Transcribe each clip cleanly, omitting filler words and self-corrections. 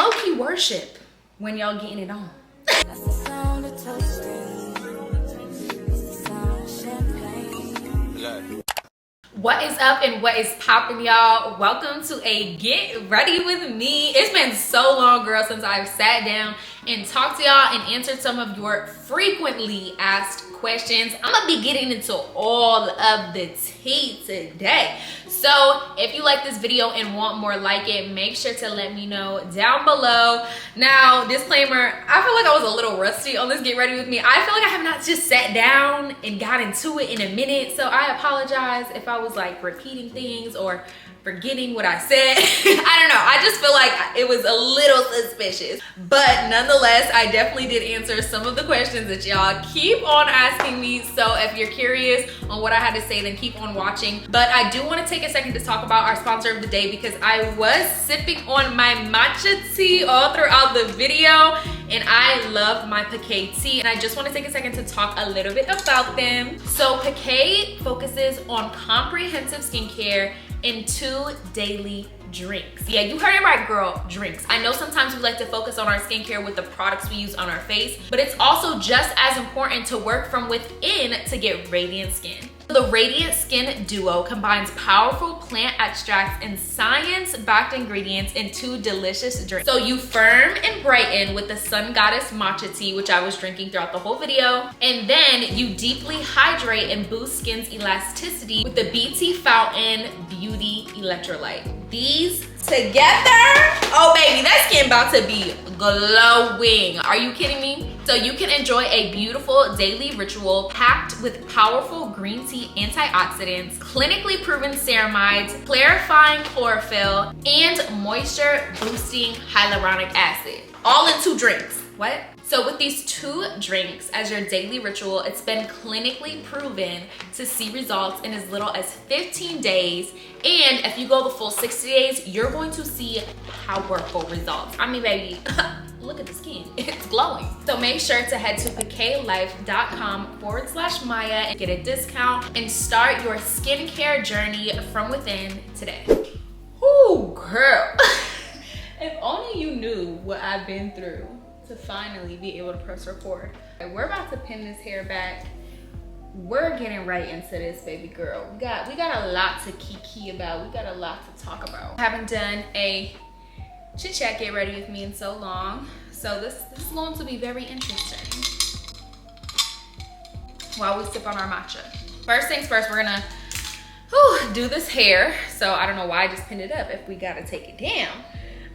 low-key worship when y'all getting it on. What is up and what is poppin', y'all? Welcome to a Get Ready With Me. It's been so long, girl, since I've sat down and talked to y'all and answered some of your frequently asked questions. I'm gonna be getting into all of the tea today. So if you like this video and want more like it, make sure to let me know down below. Now, disclaimer, I feel like I was a little rusty on this Get Ready With Me. I feel like I have not just sat down and got into it in a minute. So I apologize if I was like repeating things or forgetting what I said. I don't know. I just feel like it was a little suspicious. But nonetheless, I definitely did answer some of the questions that y'all keep on asking me. So if you're curious on what I had to say, then keep on watching. But I do want to take a second to talk about our sponsor of the day, because I was sipping on my matcha tea all throughout the video. And I love my Picay tea, and I just want to take a second to talk a little bit about them. So Picay focuses on comprehensive skincare in 2 daily drinks. Yeah, you heard it right, girl, drinks. I know sometimes we like to focus on our skincare with the products we use on our face, but it's also just as important to work from within to get radiant skin. The Radiant Skin Duo combines powerful plant extracts and science-backed ingredients in 2 delicious drinks. So you firm and brighten with the Sun Goddess matcha tea, which I was drinking throughout the whole video. And then you deeply hydrate and boost skin's elasticity with the BT Fountain Beauty Electrolyte. These together, oh baby, that skin about to be glowing. Are you kidding me? So you can enjoy a beautiful daily ritual packed with powerful green tea antioxidants, clinically proven ceramides, clarifying chlorophyll, and moisture boosting hyaluronic acid. All in 2 drinks. What? So with these 2 drinks as your daily ritual, it's been clinically proven to see results in as little as 15 days. And if you go the full 60 days, you're going to see powerful results. I mean, baby, look at the skin, it's glowing. So make sure to head to picaylife.com/Maya and get a discount and start your skincare journey from within today. Ooh, girl. If only you knew what I've been through to finally be able to press record. We're about to pin this hair back. We're getting right into this, baby girl. We got a lot to kiki about. We got a lot to talk about. I haven't done a chit chat get ready with me in so long, so this is going to be very interesting while we sip on our matcha. First things first, we're gonna do this hair. So I don't know why I just pinned it up if we gotta take it down.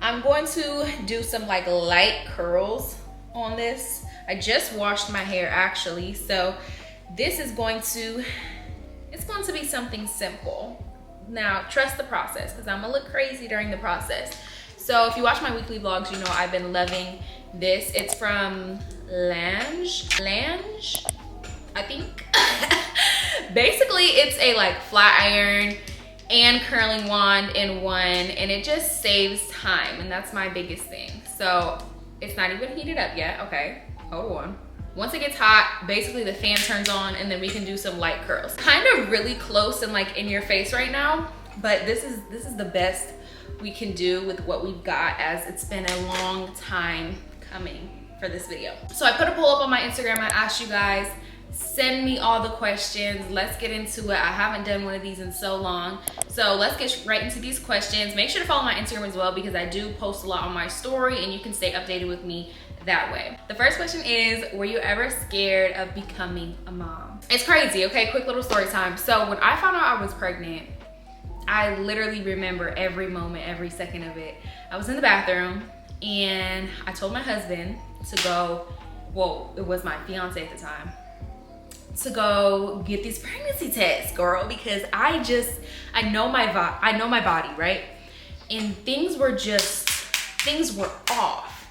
I'm going to do some like light curls on this. I just washed my hair actually, so this is going to, it's going to be something simple. Now trust the process, because I'm gonna look crazy during the process. So if you watch my weekly vlogs, you know I've been loving this. It's from Lange, I think. Basically, it's a like flat iron and curling wand in one, and it just saves time, and that's my biggest thing. So it's not even heated up yet. Okay, hold on. Once it gets hot, basically the fan turns on, and then we can do some light curls. Kind of really close and like in your face right now, but this is the best we can do with what we've got, as it's been a long time coming for this video. So I put a poll up on my Instagram. I asked you guys, send me all the questions. Let's get into it. I haven't done one of these in so long. So let's get right into these questions. Make sure to follow my Instagram as well, because I do post a lot on my story and you can stay updated with me that way. The first question is, were you ever scared of becoming a mom? It's crazy, okay? Quick little story time. So when I found out I was pregnant, I literally remember every moment, every second of it. I was in the bathroom and I told my husband to go, well, it was my fiance at the time, to go get these pregnancy tests, girl, because I know my body, right? And things were off.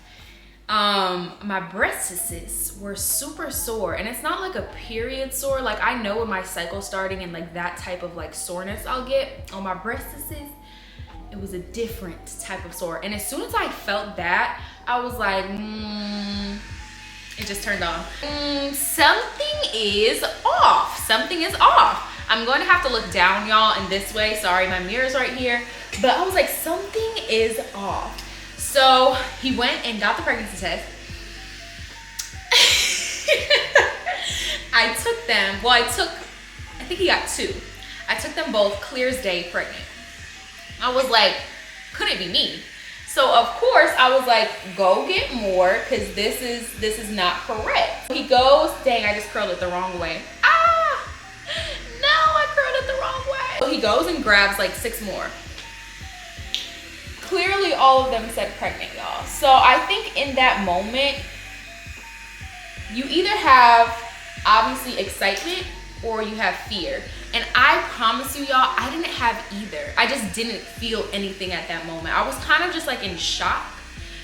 My breasts were super sore, and it's not like a period sore. Like I know when my cycle's starting and like that type of like soreness I'll get on my breasts. It was a different type of sore, and as soon as I felt that, I was like, it just turned on. Something is off. Something is off. I'm going to have to look down, y'all, in this way. Sorry, my mirror's right here. But I was like, something is off. So he went and got the pregnancy test. I took them, well, I think he got 2. I took them both clear as day pregnant. I was like, couldn't be me. So of course I was like, go get more, because this is not correct. He goes, dang, I just curled it the wrong way. Ah, no, I curled it the wrong way. So he goes and grabs like 6 more. Clearly all of them said pregnant, y'all. So I think in that moment, you either have obviously excitement or you have fear. And I promise you, y'all, I didn't have either. I just didn't feel anything at that moment. I was kind of just like in shock,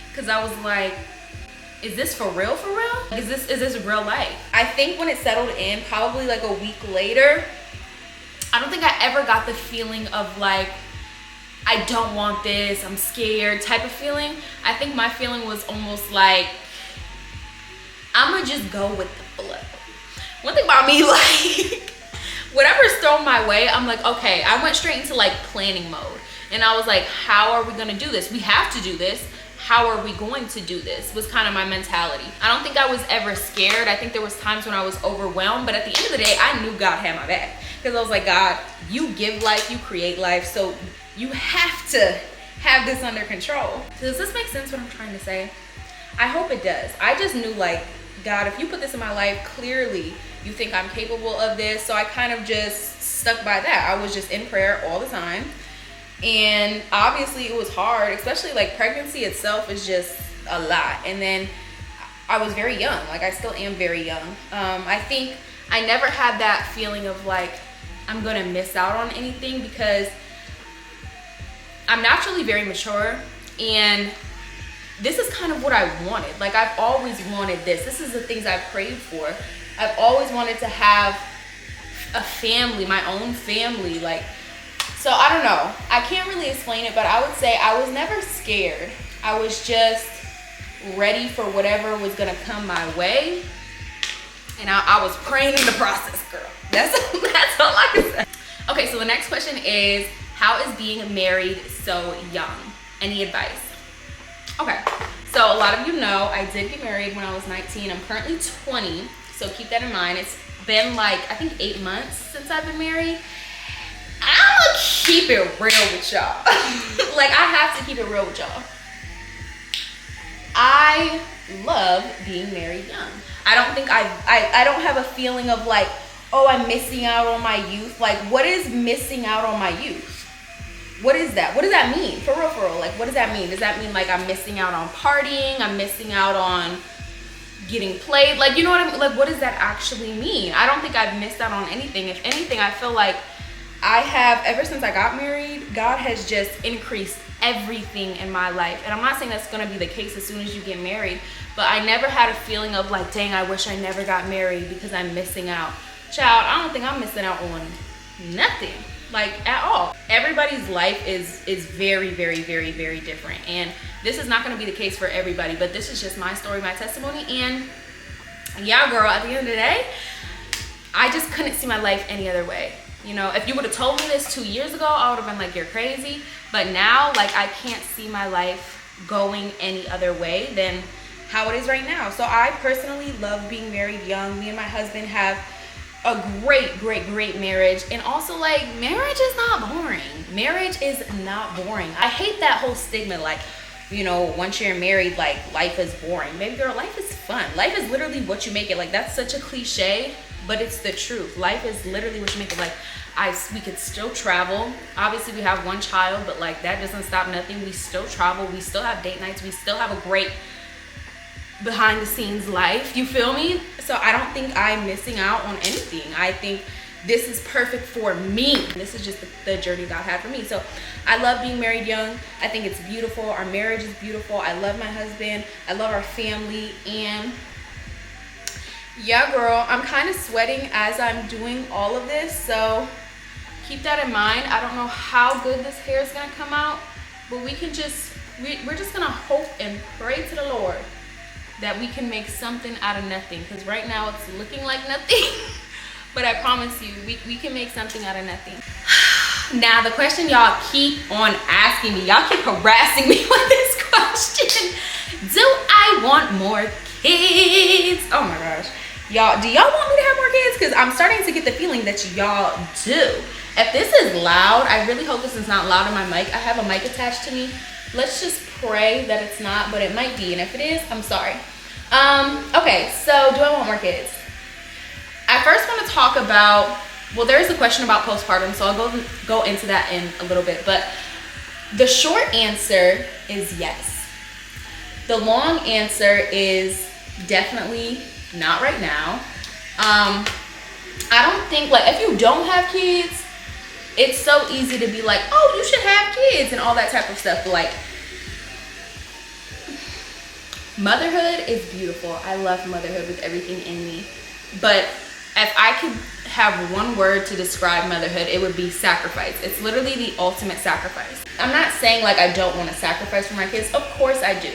because I was like, is this for real, for real? Is this real life? I think when it settled in, probably like a week later, I don't think I ever got the feeling of like, I don't want this, I'm scared type of feeling. I think my feeling was almost like, I'm gonna just go with the flow. One thing about me, like, whatever's thrown my way, I'm like, okay, I went straight into like planning mode. And I was like, how are we gonna do this? We have to do this. How are we going to do this? Was kind of my mentality. I don't think I was ever scared. I think there was times when I was overwhelmed, but at the end of the day, I knew God had my back. Because I was like, God, you give life, you create life, so you have to have this under control. Does this make sense what I'm trying to say? I hope it does. I just knew like, God, if you put this in my life, clearly you think I'm capable of this. So I kind of just stuck by that. I was just in prayer all the time. And obviously it was hard, especially like pregnancy itself is just a lot. And then I was very young, like I still am very young. I think I never had that feeling of like, I'm gonna miss out on anything, because I'm naturally very mature, and this is kind of what I wanted. Like I've always wanted this. This is the things I prayed for. I've always wanted to have a family, my own family. Like, so I don't know. I can't really explain it, but I would say I was never scared. I was just ready for whatever was gonna come my way. And I was praying in the process, girl. That's all I can say. Okay, so the next question is, how is being married so young? Any advice? Okay, so a lot of you know I did get married when I was 19. I'm currently 20, so keep that in mind. It's been like, I think 8 months since I've been married. I'ma keep it real with y'all. Like, I have to keep it real with y'all. I love being married young. I don't think I don't have a feeling of like, oh, I'm missing out on my youth. Like, what is missing out on my youth? What is that? What does that mean? For real, for real. Like, what does that mean? Does that mean like I'm missing out on partying? I'm missing out on getting played? Like, you know what I mean? Like, what does that actually mean? I don't think I've missed out on anything. If anything, I feel like I have, ever since I got married, God has just increased everything in my life. And I'm not saying that's gonna be the case as soon as you get married, but I never had a feeling of like, dang, I wish I never got married because I'm missing out. Child, I don't think I'm missing out on nothing, like at all. Everybody's life is very, very, very, very different. And this is not gonna be the case for everybody, but this is just my story, my testimony. And yeah, girl, at the end of the day, I just couldn't see my life any other way. You know, if you would have told me this 2 years ago, I would have been like, you're crazy. But now, like, I can't see my life going any other way than how it is right now. So I personally love being married young. Me and my husband have a great, great, great marriage. And also, like, marriage is not boring. Marriage is not boring. I hate that whole stigma, like, you know, once you're married, like, life is boring. Baby girl, life is fun. Life is literally what you make it. Like, that's such a cliche, but it's the truth. Life is literally what you make it. Like, we could still travel. Obviously, we have one child, but like that doesn't stop nothing. We still travel. We still have date nights. We still have a great behind the scenes life. You feel me? So I don't think I'm missing out on anything. I think this is perfect for me. This is just the journey God had for me. So I love being married young. I think it's beautiful. Our marriage is beautiful. I love my husband. I love our family. And yeah, girl, I'm kind of sweating as I'm doing all of this. So keep that in mind. I don't know how good this hair is gonna come out, but we're just gonna hope and pray to the Lord that we can make something out of nothing. Because right now it's looking like nothing, but I promise you, we can make something out of nothing. Now the question y'all keep on asking me, y'all keep harassing me with this question. want more kids? Oh my gosh. Y'all, do y'all want me to have more kids? Because I'm starting to get the feeling that y'all do. If this is loud, I really hope this is not loud in my mic. I have a mic attached to me. Let's just pray that it's not, but it might be. And if it is, I'm sorry. Okay, so do I want more kids? I first want to talk about, well, there is a question about postpartum, so I'll go into that in a little bit. But the short answer is yes. The long answer is definitely not right now. I don't think, like, if you don't have kids, it's so easy to be like, oh, you should have kids and all that type of stuff. But like, motherhood is beautiful. I love motherhood with everything in me. But if I could have one word to describe motherhood, it would be sacrifice. It's literally the ultimate sacrifice. I'm not saying like I don't want to sacrifice for my kids. Of course I do.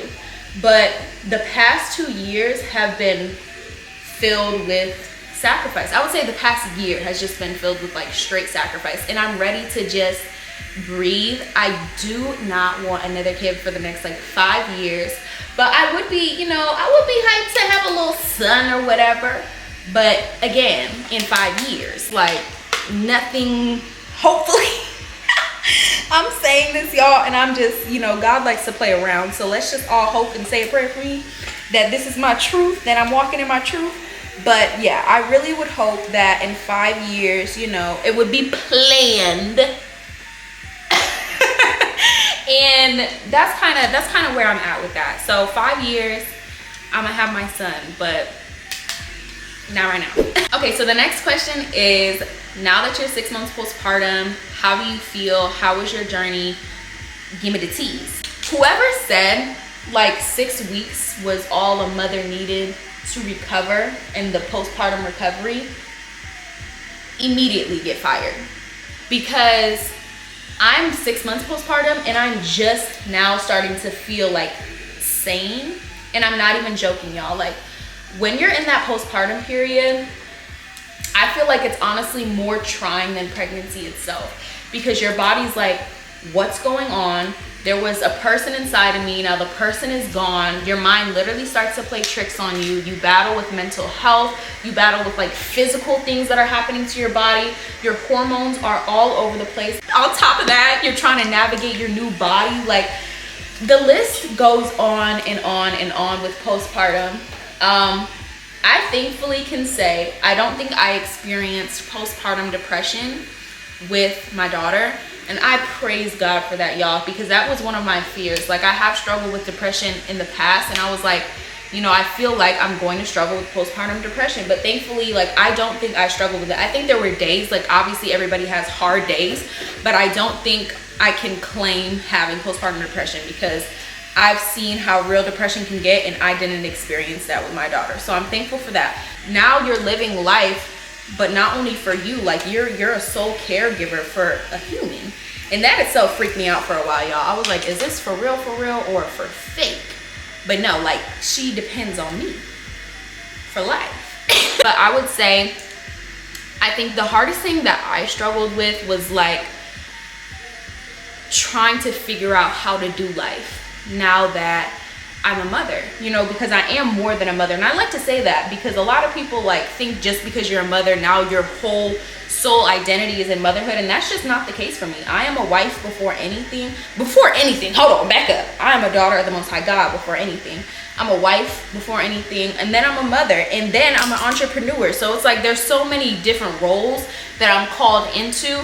But the past 2 years have been filled with sacrifice. I would say the past year has just been filled with like straight sacrifice, and I'm ready to just breathe. I do not want another kid for the next like 5 years, but I would be, you know, I would be hyped to have a little son or whatever. But again, in 5 years, like nothing, hopefully. I'm saying this, y'all, and I'm just, you know, God likes to play around, so let's just all hope and say a prayer for me that this is my truth, that I'm walking in my truth. But yeah, I really would hope that in 5 years, you know, it would be planned. And that's kind of where I'm at with that. So 5 years, I'm gonna have my son, but not right now. Okay, so the next question is, now that you're 6 months postpartum, how do you feel? How was your journey? Give me the tease. Whoever said like 6 weeks was all a mother needed to recover in the postpartum recovery, immediately get fired. Because I'm 6 months postpartum and I'm just now starting to feel like sane. And I'm not even joking, y'all. Like, when you're in that postpartum period, I feel like it's honestly more trying than pregnancy itself, because your body's like, what's going on? There was a person inside of me, now the person is gone. Your mind literally starts to play tricks on you. You battle with mental health. You battle with like physical things that are happening to your body. Your hormones are all over the place. On top of that, you're trying to navigate your new body. Like, the list goes on and on and on with postpartum. I thankfully can say I don't think I experienced postpartum depression with my daughter. And I praise God for that, y'all, because that was one of my fears. Like, I have struggled with depression in the past, and I was like, you know, I feel like I'm going to struggle with postpartum depression. But thankfully, like, I don't think I struggled with it. I think there were days, like, obviously everybody has hard days, but I don't think I can claim having postpartum depression, because I've seen how real depression can get, and I didn't experience that with my daughter. So I'm thankful for that. Now you're living life, but not only for you, like you're a sole caregiver for a human. And that itself freaked me out for a while, y'all. I was like, is this for real or for fake? But no, like, she depends on me for life. But I would say, I think the hardest thing that I struggled with was like trying to figure out how to do life now that I'm a mother, you know, because I am more than a mother. And I like to say that because a lot of people like think just because you're a mother, now your whole sole identity is in motherhood. And that's just not the case for me. I am a wife before anything. Hold on, back up. I am a daughter of the Most High God before anything. I'm a wife before anything. And then I'm a mother. And then I'm an entrepreneur. So it's like there's so many different roles that I'm called into.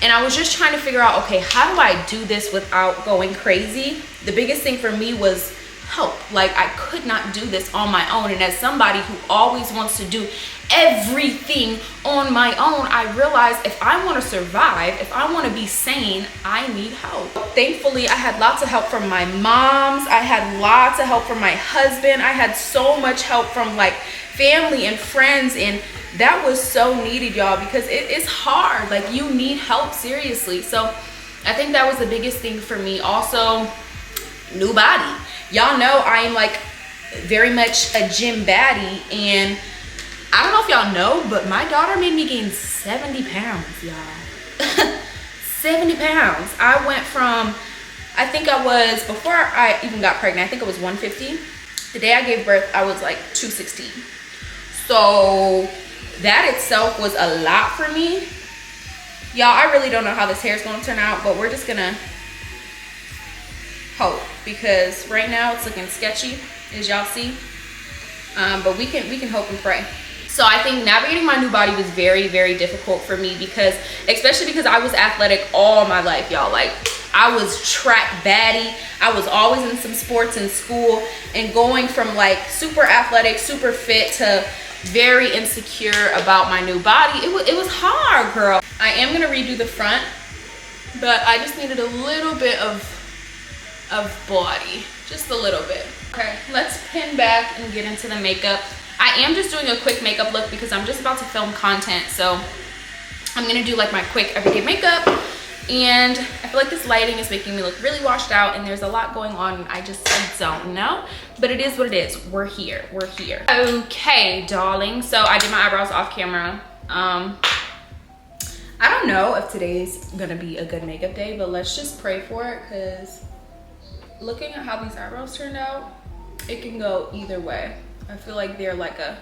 And I was just trying to figure out, okay, how do I do this without going crazy? The biggest thing for me was help. Like, I could not do this on my own. And as somebody who always wants to do everything on my own, I realized if I want to survive, if I want to be sane, I need help. Thankfully, I had lots of help from my moms. I had lots of help from my husband. I had so much help from like family and friends, and that was so needed, y'all, because it is hard. Like, you need help, seriously. So I think that was the biggest thing for me. Also, new body. Y'all know I am like very much a gym baddie, and I don't know if y'all know, but my daughter made me gain 70 pounds, y'all. 70 pounds. I went from, I think I was, before I even got pregnant, I think it was 150. The day I gave birth, I was like 216. So that itself was a lot for me. Y'all, I really don't know how this hair is going to turn out, but we're just gonna hope, because right now it's looking sketchy, as y'all see. But we can hope and pray. So I think navigating my new body was very, very difficult for me, because especially because I was athletic all my life, y'all. Like, I was track baddie. I was always in some sports in school, and going from like super athletic, super fit to very insecure about my new body, it was hard, girl. I am gonna redo the front, but I just needed a little bit of body, just a little bit. Okay, let's pin back and get into the makeup. I am just doing a quick makeup look because I'm just about to film content, so I'm gonna do like my quick everyday makeup. And I feel like this lighting is making me look really washed out, and there's a lot going on. I don't know, but it is what it is. We're here. Okay, darling. So I did my eyebrows off camera. I don't know if today's gonna be a good makeup day, but let's just pray for it, because looking at how these eyebrows turned out, it can go either way. I feel like they're like a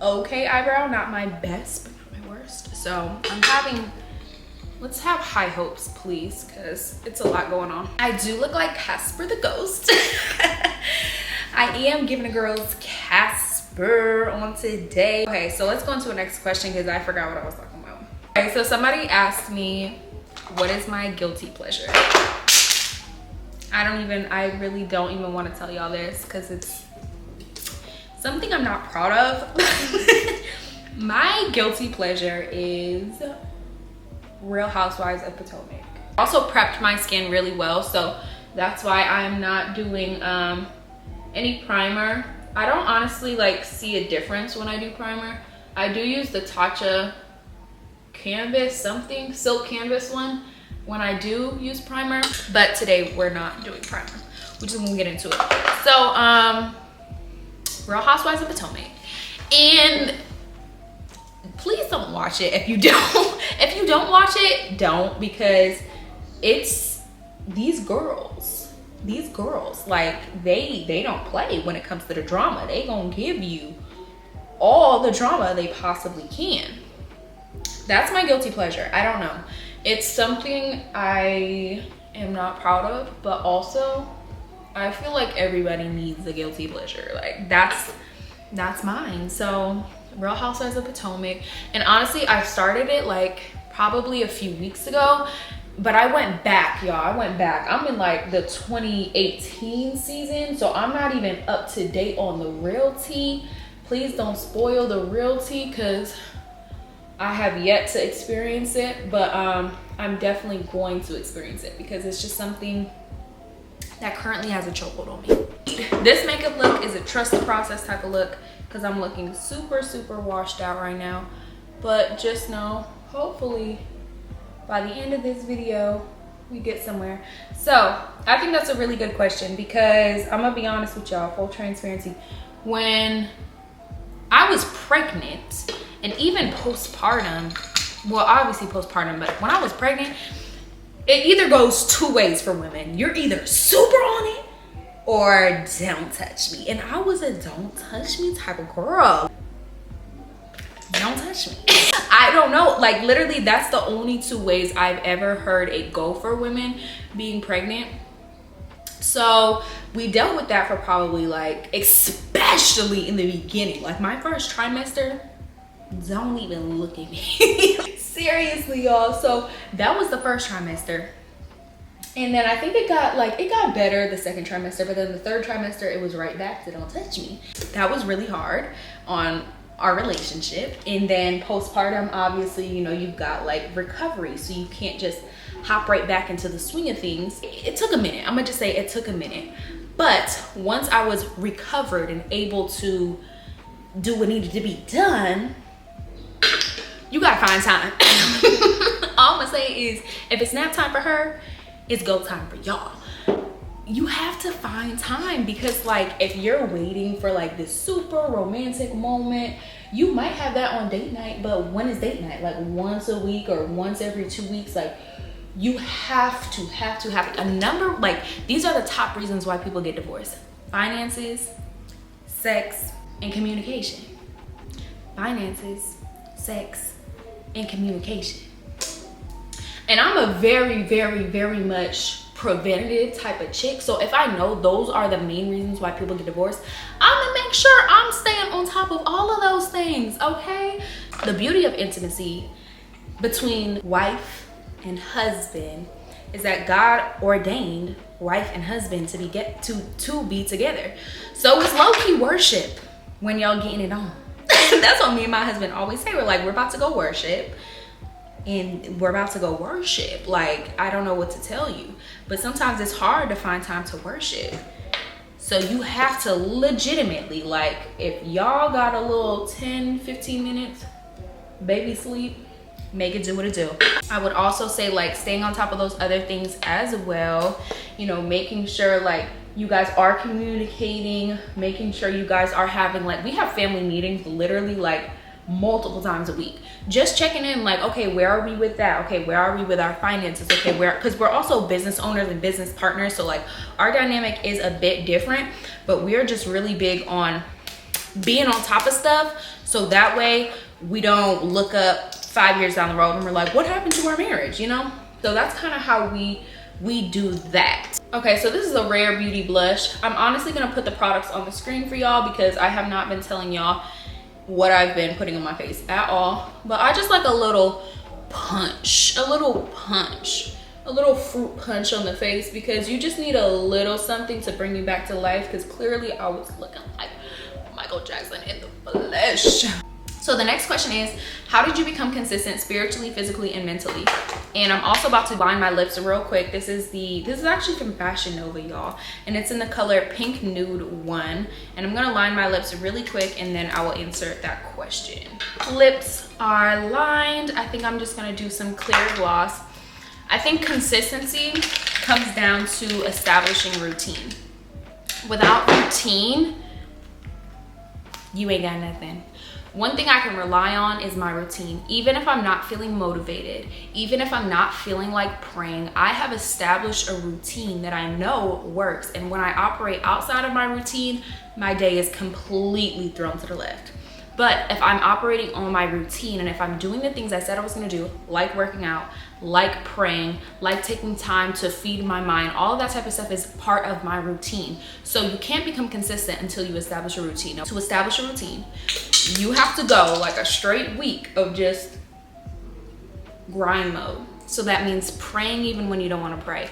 okay eyebrow, not my best, but not my worst. So let's have high hopes, please, because it's a lot going on. I do look like Casper the Ghost. I am giving the girls Casper on today. Okay, so let's go into the next question, because I forgot what I was talking about. Okay, so somebody asked me, what is my guilty pleasure? I really don't even want to tell y'all this, because it's something I'm not proud of. My guilty pleasure is Real Housewives of Potomac. I also prepped my skin really well, so that's why I'm not doing any primer. I don't honestly like see a difference when I do primer. I do use the Tatcha silk canvas one when I do use primer, but today we're not doing primer. We're just gonna get into it. So Real Housewives of Potomac, and please don't watch it if you don't watch it, don't, because it's these girls, like they don't play when it comes to the drama. They gonna give you all the drama they possibly can. That's my guilty pleasure. I don't know, it's something I am not proud of, but also I feel like everybody needs a guilty pleasure. Like that's mine. So Real Housewives of Potomac, and honestly I started it like probably a few weeks ago, but I went back, y'all. I'm in like the 2018 season, so I'm not even up to date on the real tea. Please don't spoil the real tea, because I have yet to experience it, but I'm definitely going to experience it, because it's just something that currently has a chokehold on me. This makeup look is a trust the process type of look, because I'm looking super, super washed out right now. But just know, hopefully by the end of this video, we get somewhere. So I think that's a really good question, because I'm gonna be honest with y'all, full transparency. When I was pregnant, and even postpartum, well, obviously postpartum, but when I was pregnant, it either goes two ways for women. You're either super on it or don't touch me. And I was a don't touch me type of girl. Don't touch me. I don't know, like literally that's the only two ways I've ever heard it go for women being pregnant. So we dealt with that for probably like, especially in the beginning, like my first trimester, don't even look at me. Seriously, y'all. So that was the first trimester, and then I think it got better the second trimester, but then the third trimester it was right back to don't touch me. That was really hard on our relationship. And then postpartum, obviously, you know, you've got like recovery, so you can't just hop right back into the swing of things. It took a minute. I'm gonna just say it took a minute, but once I was recovered and able to do what needed to be done, you gotta find time. All I'm gonna say is, if it's nap time for her, it's go time for y'all. You have to find time, because like if you're waiting for like this super romantic moment, you might have that on date night, but when is date night? Like once a week or once every 2 weeks? Like you have to a number, like these are the top reasons why people get divorced: finances, sex, and communication. Finances, sex, and communication. And I'm a very, very, very much preventative type of chick. So if I know those are the main reasons why people get divorced, I'm gonna make sure I'm staying on top of all of those things, okay? The beauty of intimacy between wife and husband is that God ordained wife and husband to be together. So it's low-key worship when y'all getting it on. That's what me and my husband always say. We're like, we're about to go worship. And we're about to go worship. Like, I don't know what to tell you. But sometimes it's hard to find time to worship. So you have to legitimately, like, if y'all got a little 10, 15 minutes, baby sleep, make it do what it do. I would also say, like, staying on top of those other things as well. You know, making sure, like, you guys are communicating, making sure you guys are having, like, we have family meetings literally like multiple times a week, just checking in, like, okay, where are we with that? Okay, where are we with our finances? Okay, because we're also business owners and business partners, so like our dynamic is a bit different, but we're just really big on being on top of stuff, so that way we don't look up 5 years down the road and we're like, what happened to our marriage, you know? So that's kind of how we do that. Okay, so this is a Rare Beauty blush. I'm honestly gonna put the products on the screen for y'all because I have not been telling y'all what I've been putting on my face at all, but I just like a little punch, a little fruit punch on the face, because you just need a little something to bring you back to life, because clearly I was looking like Michael Jackson in the flesh. So the next question is, how did you become consistent spiritually, physically, and mentally? And I'm also about to line my lips real quick. This is actually from Fashion Nova, y'all, and it's in the color Pink Nude 1. And I'm gonna line my lips really quick and then I will answer that question. Lips are lined. I think I'm just gonna do some clear gloss. I think consistency comes down to establishing routine. Without routine, you ain't got nothing. One thing I can rely on is my routine. Even if I'm not feeling motivated, even if I'm not feeling like praying, I have established a routine that I know works. And when I operate outside of my routine, my day is completely thrown to the left. But if I'm operating on my routine and if I'm doing the things I said I was gonna do, like working out, like praying, like taking time to feed my mind, all of that type of stuff is part of my routine. So you can't become consistent until you establish a routine. Now, to establish a routine, you have to go like a straight week of just grind mode. So that means praying even when you don't want to pray,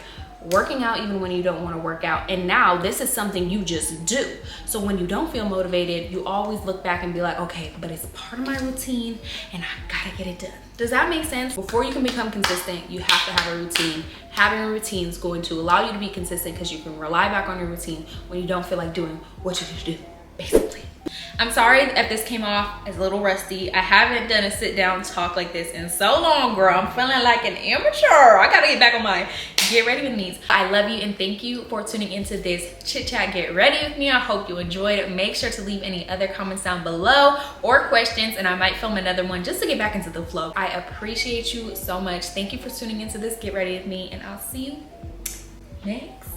working out even when you don't want to work out. And now this is something you just do. So when you don't feel motivated, you always look back and be like, okay, but it's part of my routine and I gotta get it done. Does that make sense? Before you can become consistent, you have to have a routine. Having a routine is going to allow you to be consistent because you can rely back on your routine when you don't feel like doing what you need to do, basically. I'm sorry if this came off as a little rusty. I haven't done a sit down talk like this in so long, girl. I'm feeling like an amateur. I gotta get back on my get ready with me. I love you and thank you for tuning into this chit chat get ready with me. I hope you enjoyed it. Make sure to leave any other comments down below or questions, and I might film another one just to get back into the flow. I appreciate you so much. Thank you for tuning into this get ready with me, and I'll see you next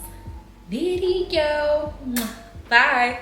video. Bye.